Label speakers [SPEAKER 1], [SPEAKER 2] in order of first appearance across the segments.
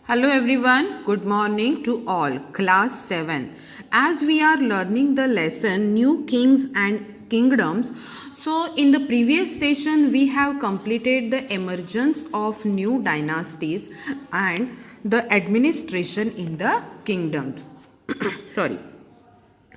[SPEAKER 1] Hello everyone, good morning to all. Class 7. As we are learning the lesson New Kings and Kingdoms, so in the previous session we have completed the emergence of new dynasties and the administration in the kingdoms. Sorry.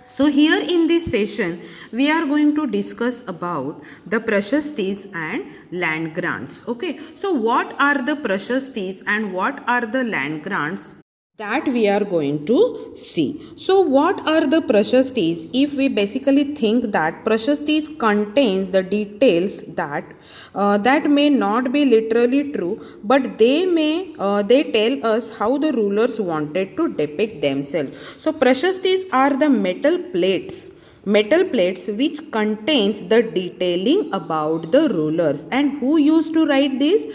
[SPEAKER 1] So here in this session we are going to discuss about the prashastis and land grants. Okay, so what are the prashastis and what are the land grants, that we are going to see. So what are the prashastis? If we basically think that prashastis contains the details that may not be literally true, but they tell us how the rulers wanted to depict themselves. So prashastis are the metal plates which contains the detailing about the rulers. And who used to write this?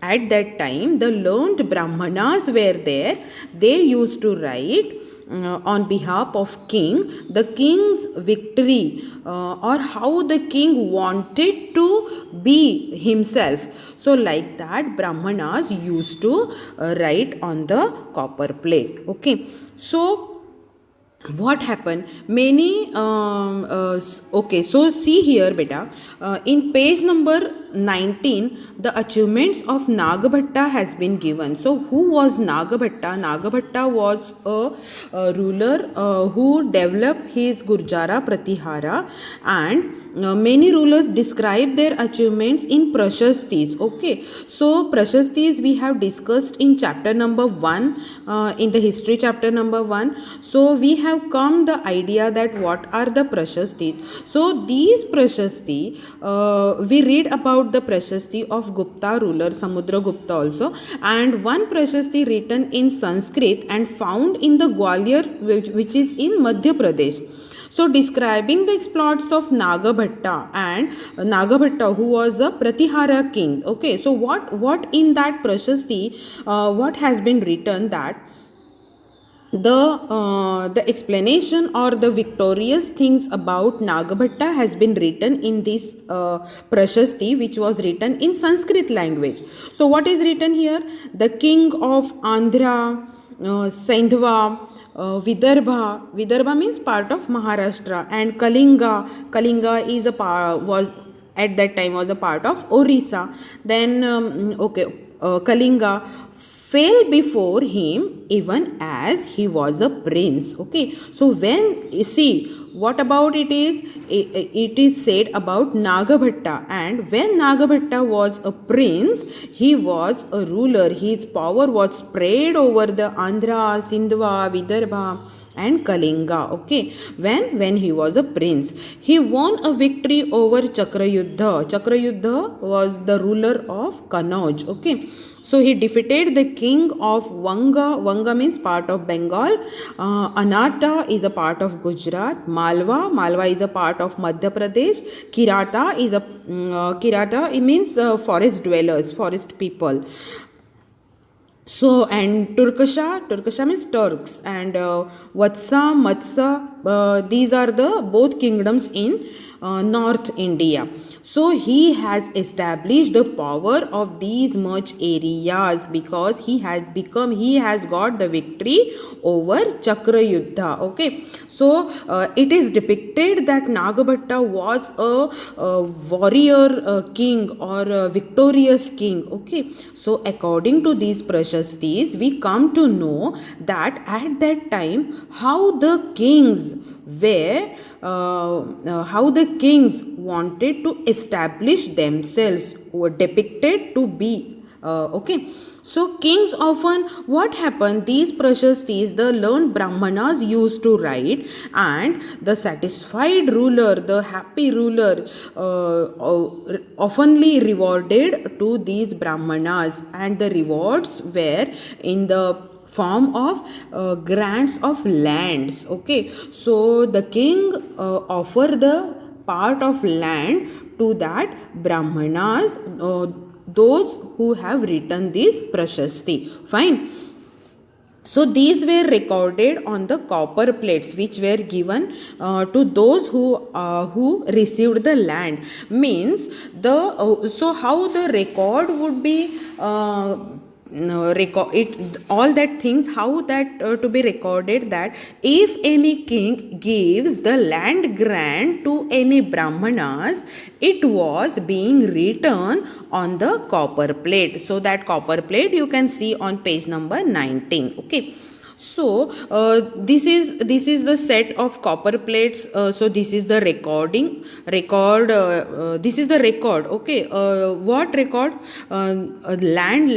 [SPEAKER 1] At that time, the learned Brahmanas were there. They used to write on behalf of king, the king's victory, or how the king wanted to be himself. So like that, Brahmanas used to write on the copper plate. Okay, so what happened, many okay, so see here beta, in page number 19 the achievements of Nagabhatta has been given. So who was Nagabhatta? Nagabhatta was a ruler who developed his Gurjara Pratihara, and many rulers describe their achievements in prashastis. Okay, so prashastis we have discussed in chapter number 1, in the history chapter number 1. So we have come the idea that what are the prashastis. So these prashasti, we read about the prashasti of Gupta ruler Samudragupta also, and one prashasti written in Sanskrit and found in the Gwalior, which is in Madhya Pradesh. So describing the exploits of Nagabhatta, and Nagabhatta who was a Pratihara king. Okay, so what in that prashasti, what has been written, that the explanation or the victorious things about Nagabhatta has been written in this prashasti, which was written in Sanskrit language. So what is written here? The king of Andhra, Saindhva, Vidarbha means part of Maharashtra, and Kalinga is was at that time was a part of Orissa. Then Kalinga fell before him even as he was a prince. Okay, so when you see, what about it is said about Nagabhatta, and when Nagabhatta was a prince, he was a ruler. His power was spread over the Andhra, Sindhva, Vidarbha and Kalinga. Okay, when he was a prince, he won a victory over Chakrayuddha. Chakrayuddha was the ruler of Kanauj. Okay, so he defeated the king of Vanga. Vanga means part of Bengal. Anata is a part of Gujarat. Malwa is a part of Madhya Pradesh. Kirata, it means forest dwellers, forest people. So, and Turkasha means Turks, and Vatsa, Matsa, these are the both kingdoms in North India. So he has established the power of these much areas because he has got the victory over Chakrayuddha. Okay, so it is depicted that Nagabhatta was a warrior king or a victorious king. Okay, so according to these prashastis, we come to know that at that time how the kings wanted to establish themselves were depicted to be. Okay, so kings often, what happened, these prashastis the learned Brahmanas used to write, and the satisfied ruler, the happy ruler, oftenly rewarded to these Brahmanas, and the rewards were in the form of grants of lands. Okay, so the king offer the part of land to that Brahmanas, those who have written this prashasti. Fine. So these were recorded on the copper plates which were given to those who received the land. Means the so how the record would be record it, all that things, how that to be recorded, that if any king gives the land grant to any brahmanas, it was being written on the copper plate. So that copper plate you can see on page number 19. Okay, so this is the set of copper plates. So this is the this is the record. Okay, what record? A land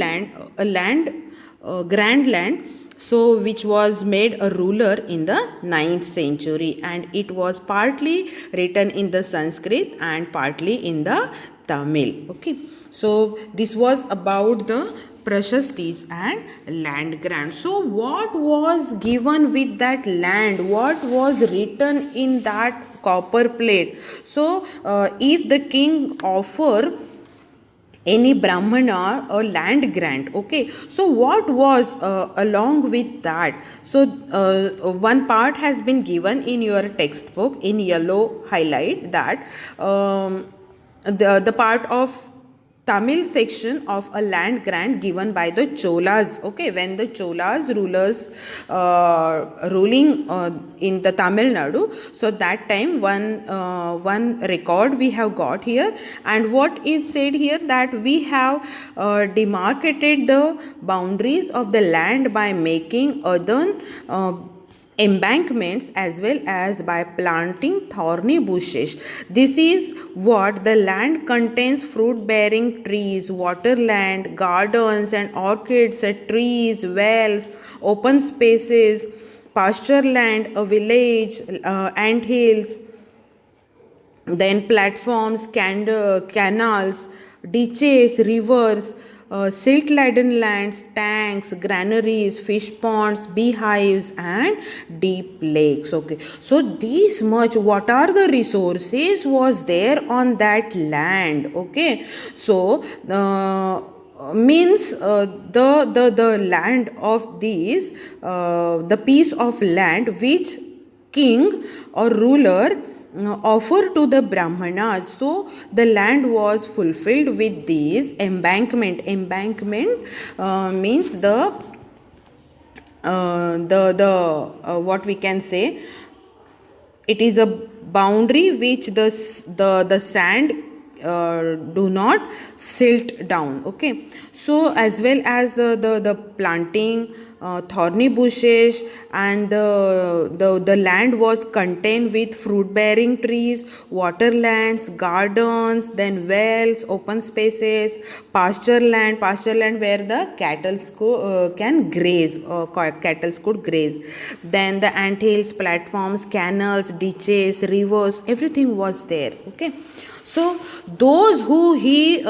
[SPEAKER 1] grand land, so which was made a ruler in the 9th century, and it was partly written in the Sanskrit and partly in the Tamil. Okay, so this was about the Prashastis and land grant. So what was given with that land? What was written in that copper plate? So if the king offer any brahmana a land grant, okay, so what was along with that? So one part has been given in your textbook in yellow highlight, that the part of Tamil section of a land grant given by the Cholas. Okay, when the Cholas rulers ruling in the Tamil Nadu, so that time one record we have got here, and what is said here, that we have demarcated the boundaries of the land by making earthen embankments as well as by planting thorny bushes. This is what the land contains: fruit bearing trees, waterland, gardens and orchids, trees, wells, open spaces, pasture land, a village, ant hills, then platforms, canals, ditches, rivers, silt laden lands, tanks, granaries, fish ponds, beehives and deep lakes. Okay, so this much, what are the resources was there on that land? Okay, so means the land of these, the piece of land which king or ruler offer to the brahmanas. So the land was fulfilled with these embankment means the what we can say, it is a boundary which the sand do not silt down. Okay, so as well as the planting thorny bushes, and the land was contained with fruit bearing trees, waterlands, gardens, then wells, open spaces, pasture land where the cattle can graze, cattle could graze, then the ant hills, platforms, canals, ditches, rivers, everything was there. Okay, so those who he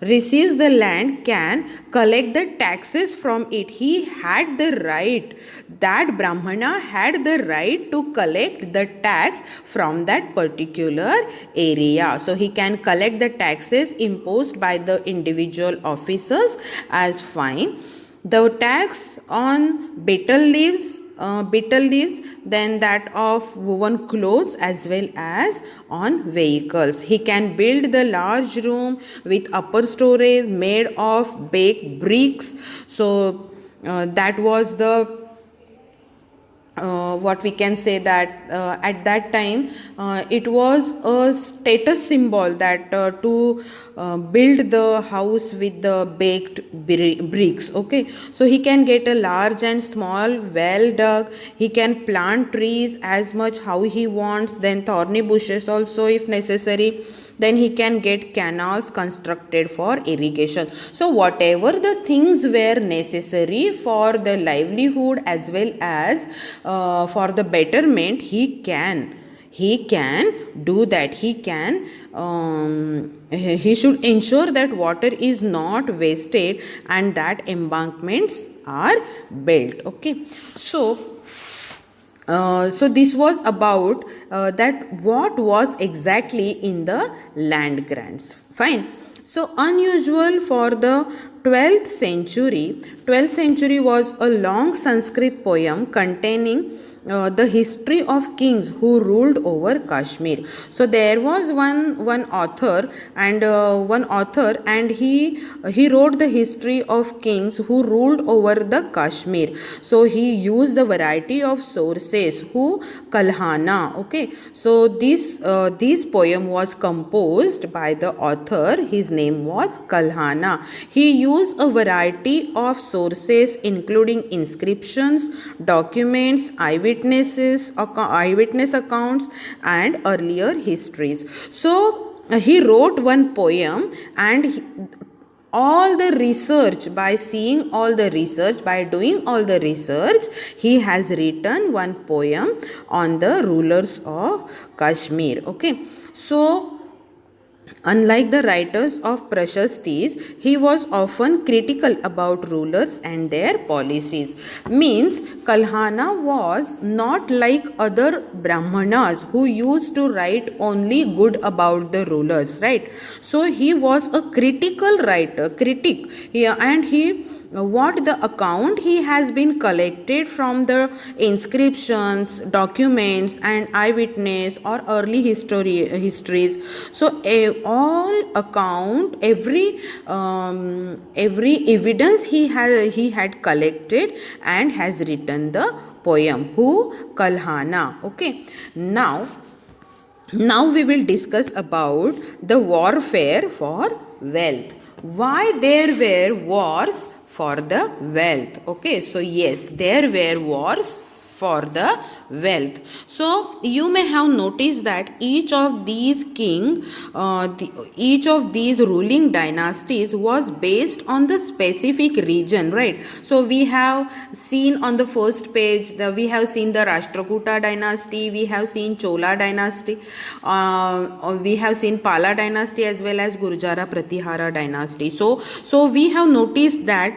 [SPEAKER 1] receives the land can collect the taxes from it. He had the right, that brahmana had the right to collect the tax from that particular area. So he can collect the taxes imposed by the individual officers as fine. The tax on betel leaves, then that of woven clothes, as well as on vehicles. He can build the large room with upper storage made of baked bricks. So that was the what we can say, that at that time it was a status symbol, that to build the house with the baked bricks. Okay, so he can get a large and small well dug, he can plant trees as much how he wants, then thorny bushes also if necessary, then he can get canals constructed for irrigation. So whatever the things were necessary for the livelihood as well as for the betterment, he can do that. He should ensure that water is not wasted and that embankments are built. Okay, so this was about that what was exactly in the land grants. Fine. So unusual for the 12th century was a long Sanskrit poem containing the history of kings who ruled over Kashmir. So there was one author, and he wrote the history of kings who ruled over the Kashmir. So he used a variety of sources. Who? Kalhana. Okay. So this poem was composed by the author. His name was Kalhana. He used a variety of sources including inscriptions, documents, eyewitness accounts, and earlier histories. So he wrote one poem, and all the research, by doing all the research, he has written one poem on the rulers of Kashmir. Okay. So unlike the writers of Prashastis, he was often critical about rulers and their policies. Means Kalhana was not like other Brahmanas who used to write only good about the rulers, right? So he was a critical writer, critic here, and what the account he has been collected from the inscriptions, documents, and eyewitness or early histories. So all account, every evidence he had collected and has written the poem. Who? Kalhana. Okay. Now we will discuss about the warfare for wealth. Why there were wars for the wealth? Okay, so yes, there were wars for the wealth. So you may have noticed that each of these ruling dynasties was based on the specific region, right? So we have seen on the first page, we have seen the Rashtrakuta dynasty, we have seen Chola dynasty, we have seen Pala dynasty as well as Gurjara Pratihara dynasty. So we have noticed that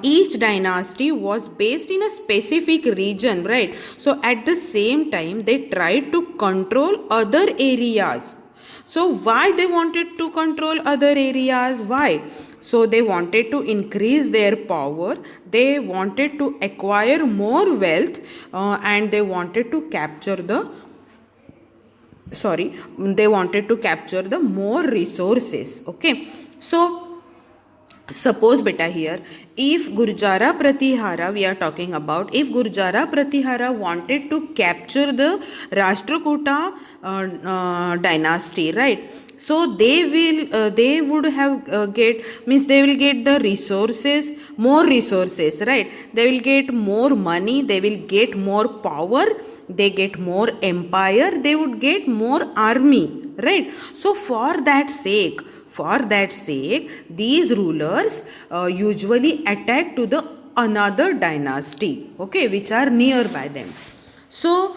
[SPEAKER 1] each dynasty was based in a specific region, right? So at the same time they tried to control other areas. So why they wanted to control other areas? Why? So they wanted to increase their power, they wanted to acquire more wealth, and they wanted to capture the more resources. Okay. So suppose beta here, if Gurjara Pratihara, we are talking about, if Gurjara Pratihara wanted to capture the Rashtrakuta dynasty, right? So they will they will get the resources, more resources, right? They will get more money, they will get more power, they get more empire, they would get more army, right? So for that sake, these rulers usually attack to the another dynasty, okay, which are nearby them. So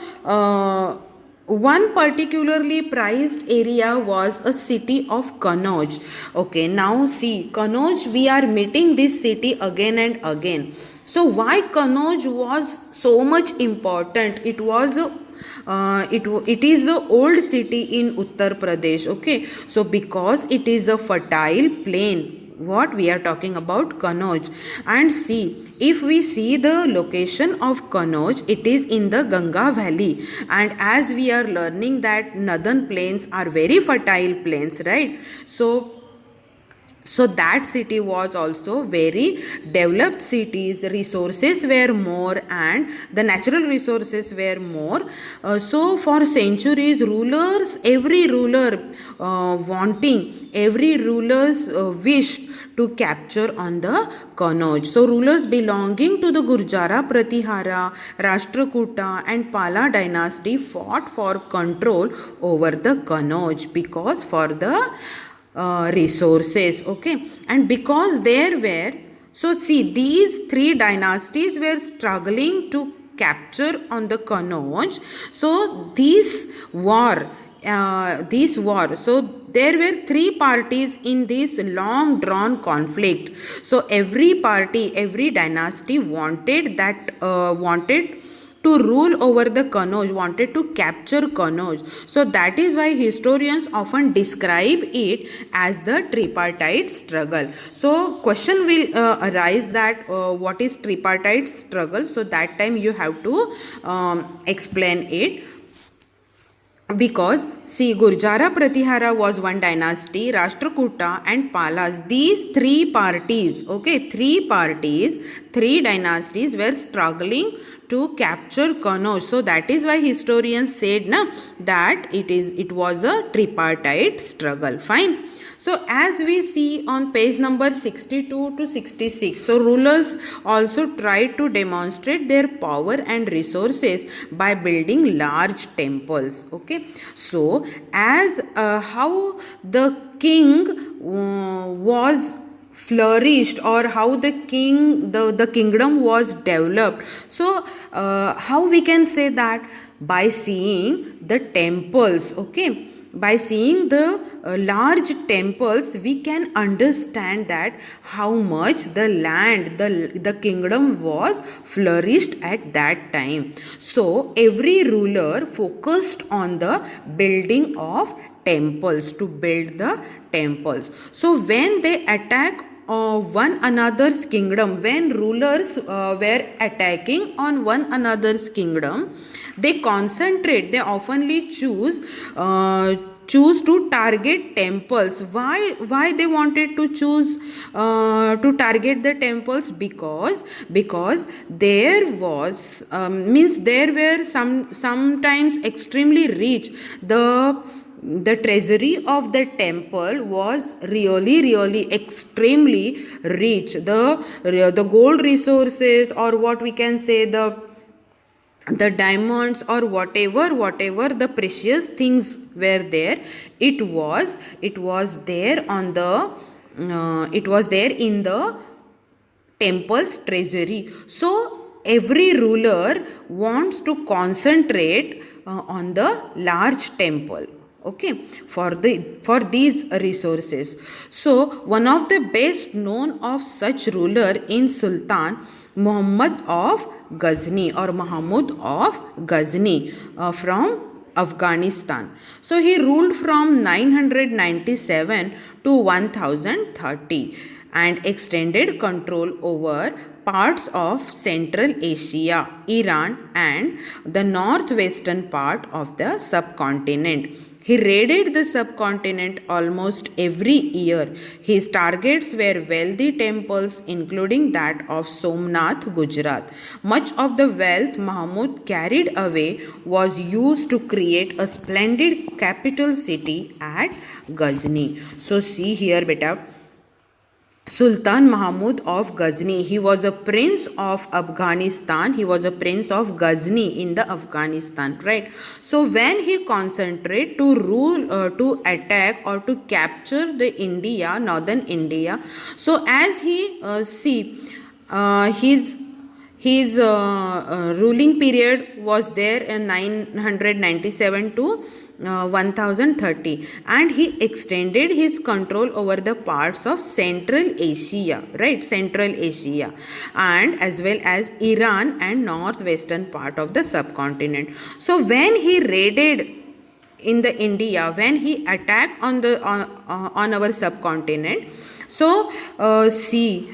[SPEAKER 1] one particularly prized area was a city of Kannauj. Okay, now see, Kannauj, we are meeting this city again and again. So why Kannauj was so much important? It was it is the old city in Uttar Pradesh. Okay, so because it is a fertile plain, what we are talking about, Kannauj. And see, if we see the location of Kannauj, it is in the Ganga valley, and as we are learning that northern plains are very fertile plains, right? So that city was also very developed cities, resources were more and the natural resources were more. So for centuries, every ruler wished to capture on the Kannauj. So rulers belonging to the Gurjara Pratihara, Rashtrakuta and Pala dynasty fought for control over the Kannauj because for the resources. Okay, and because there were, so see, these three dynasties were struggling to capture on the Kannauj. So this war, so there were three parties in this long drawn conflict. So every dynasty wanted to rule over the Kanauj, wanted to capture Kanauj. So that is why historians often describe it as the tripartite struggle. So question will arise that what is tripartite struggle? So that time you have to explain it. Because see, Gurjara Pratihara was one dynasty, Rashtrakuta and Palas, these three parties, okay, three dynasties were struggling to capture Kannauj. So that is why historians said na, that it was a tripartite struggle. Fine. So as we see on page number 62 to 66, so rulers also tried to demonstrate their power and resources by building large temples. Okay, so as how the king was flourished, or how the kingdom was developed. So how we can say that? By seeing the temples, okay, by seeing the large temples, we can understand that how much the land, the kingdom was flourished at that time. So every ruler focused on the building of temples, to build the temples. So when they attack one another's kingdom, when rulers were attacking on one another's kingdom, they concentrate, they oftenly choose to target temples. Why they wanted to choose to target the temples? Because there was means there were sometimes extremely rich, the treasury of the temple was really extremely rich. The gold resources, or what we can say, the diamonds, or whatever the precious things were there, it was there on the it was there in the temple's treasury. So every ruler wants to concentrate on the large temple, okay, for these resources. So one of the best known of such ruler in Sultan Muhammad of Ghazni, or Mahmud of Ghazni, from Afghanistan. So he ruled from 997 to 1030 and extended control over parts of Central Asia, Iran, and the northwestern part of the subcontinent. He raided the subcontinent almost every year. His targets were wealthy temples, including that of Somnath, Gujarat. Much of the wealth Mahmud carried away was used to create a splendid capital city at Ghazni. So see here, beta. Sultan Mahmud of Ghazni, he was a prince of Afghanistan. He was a prince of Ghazni in the Afghanistan, right? So when he concentrated to rule, to attack or to capture the India, northern India. So as he his ruling period was there in 997 to 1030, and he extended his control over the parts of Central Asia, right, Central Asia, and as well as Iran and northwestern part of the subcontinent. So when he raided in the India, when he attacked on our subcontinent, so see,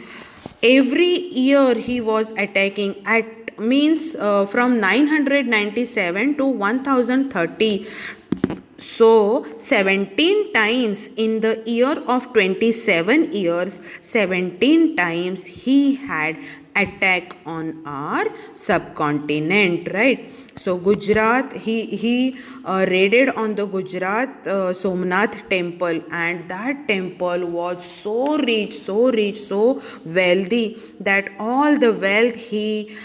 [SPEAKER 1] every year he was attacking at means from 997 to 1030. So 17 times in the year of 27 years, 17 times he had attack on our subcontinent, right? So Gujarat, he raided on the Gujarat Somnath temple, and that temple was so rich, so wealthy, that all the wealth he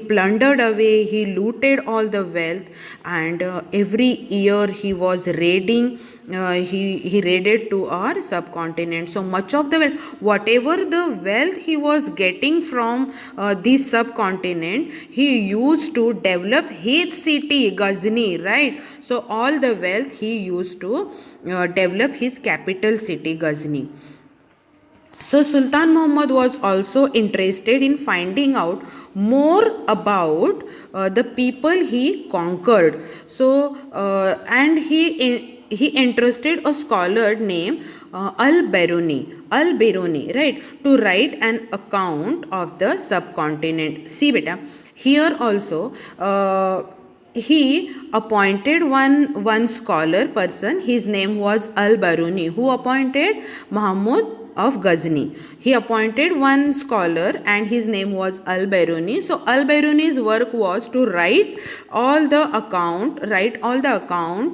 [SPEAKER 1] plundered away, he looted all the wealth, and every year he was raiding, he raided to our subcontinent. So much of the wealth, whatever the wealth he was getting from this subcontinent, he used to develop his city Ghazni, right? So all the wealth he used to develop his capital city Ghazni. So Sultan Muhammad was also interested in finding out more about the people he conquered. So and he interested a scholar named Al-Biruni, right, to write an account of the subcontinent. See, beta, here also. He appointed one scholar person. His name was Al-Biruni, who appointed Mahmud of Ghazni. He appointed one scholar and his name was Al-Biruni. So Al-Biruni's work was to write all the account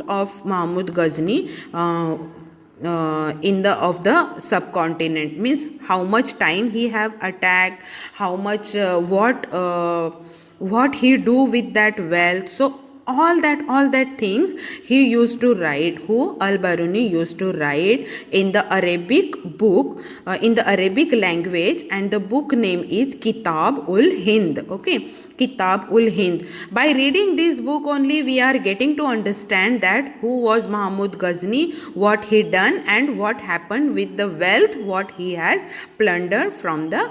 [SPEAKER 1] of Mahmud Ghazni in the of the subcontinent, means how much time he have attacked, how much what he do with that wealth. So all that things he used to write, who Al-Biruni used to write in the Arabic book, in the Arabic language, and the book name is Kitab ul Hind. Okay, Kitab ul Hind. By reading this book only we are getting to understand that who was Mahmud Ghazni, what he done, and what happened with the wealth what he has plundered from the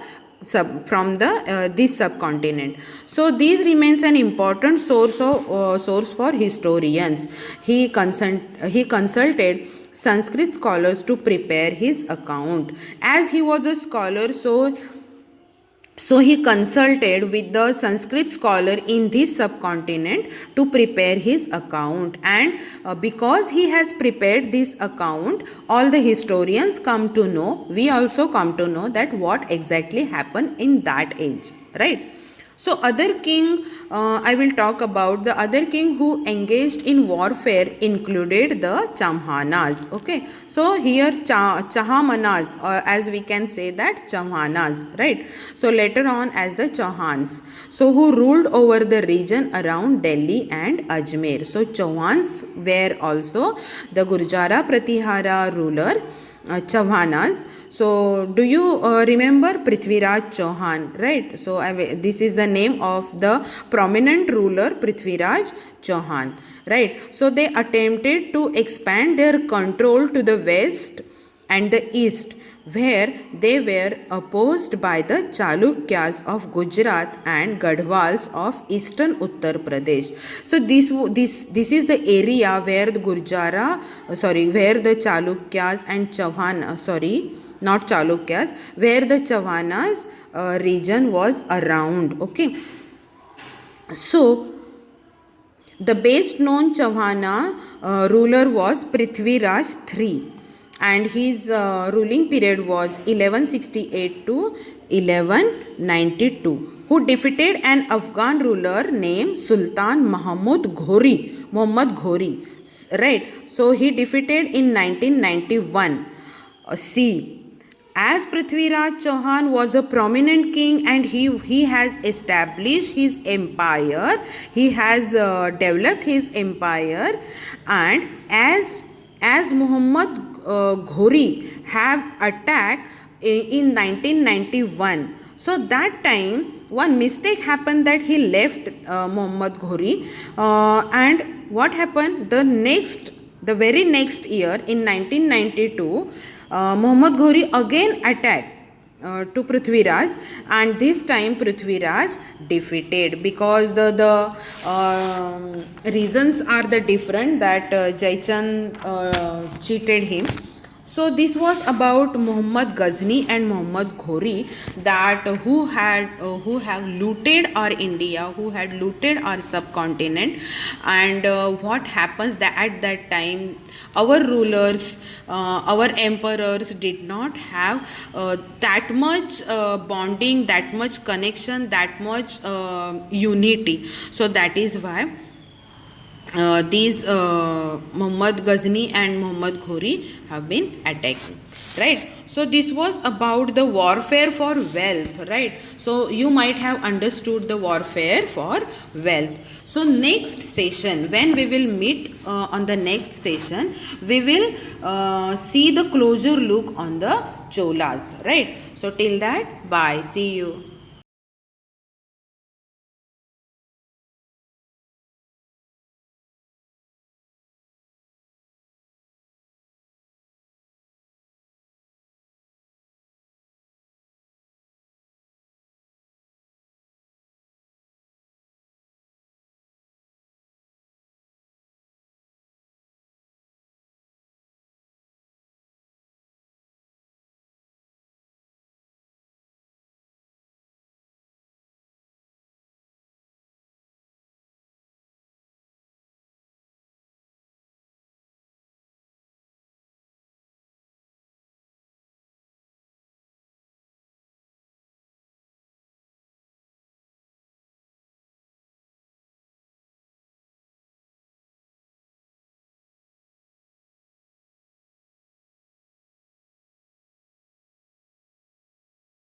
[SPEAKER 1] this subcontinent. So this remains an important source for historians. He consulted Sanskrit scholars to prepare his account. As he was a scholar, so he consulted with the Sanskrit scholar in this subcontinent to prepare his account, and because he has prepared this account, all the historians come to know, we also come to know that what exactly happened in that age, right? So other king, I will talk about the other king who engaged in warfare included the Chamhanas. Okay, so here Chahamanas, as we can say that Chamhanas, right? So later on as the Chauhans, so who ruled over the region around Delhi and Ajmer. So Chauhans were also the Gurjara Pratihara ruler. Chauhanas. So do you remember Prithviraj Chauhan, right? So this is the name of the prominent ruler Prithviraj Chauhan, right? So they attempted to expand their control to the west and the east, where they were opposed by the Chalukyas of Gujarat and Gadwals of eastern Uttar Pradesh. So this is the area where the where the Chalukyas and not Chalukyas, where the Chauhanas region was around. Okay, so the best known Chauhana ruler was Prithviraj III, and his ruling period was 1168 to 1192, who defeated an Afghan ruler named Sultan Muhammad Ghori, right? So he defeated in 1991. As Prithviraj Chauhan was a prominent king and he has established his empire, he has developed his empire, and as Muhammad Ghori have attacked in 1991. So that time one mistake happened that he left Muhammad Ghori, and what happened the very next year in 1992, Muhammad Ghori again attacked to Prithviraj, and this time Prithviraj defeated, because the reasons are the different that Jaichand cheated him. So this was about Muhammad Ghazni and Muhammad Ghori, that who have looted our India, who had looted our subcontinent, and what happens that at that time our rulers, our emperors did not have that much bonding, that much connection, that much unity. So that is why these Muhammad Ghazni and Muhammad Ghori have been attacked, right? So this was about the warfare for wealth, right? So you might have understood the warfare for wealth. So next session, when we will meet on the next session, we will see the closer look on the Cholas, right? So till that, bye, see you.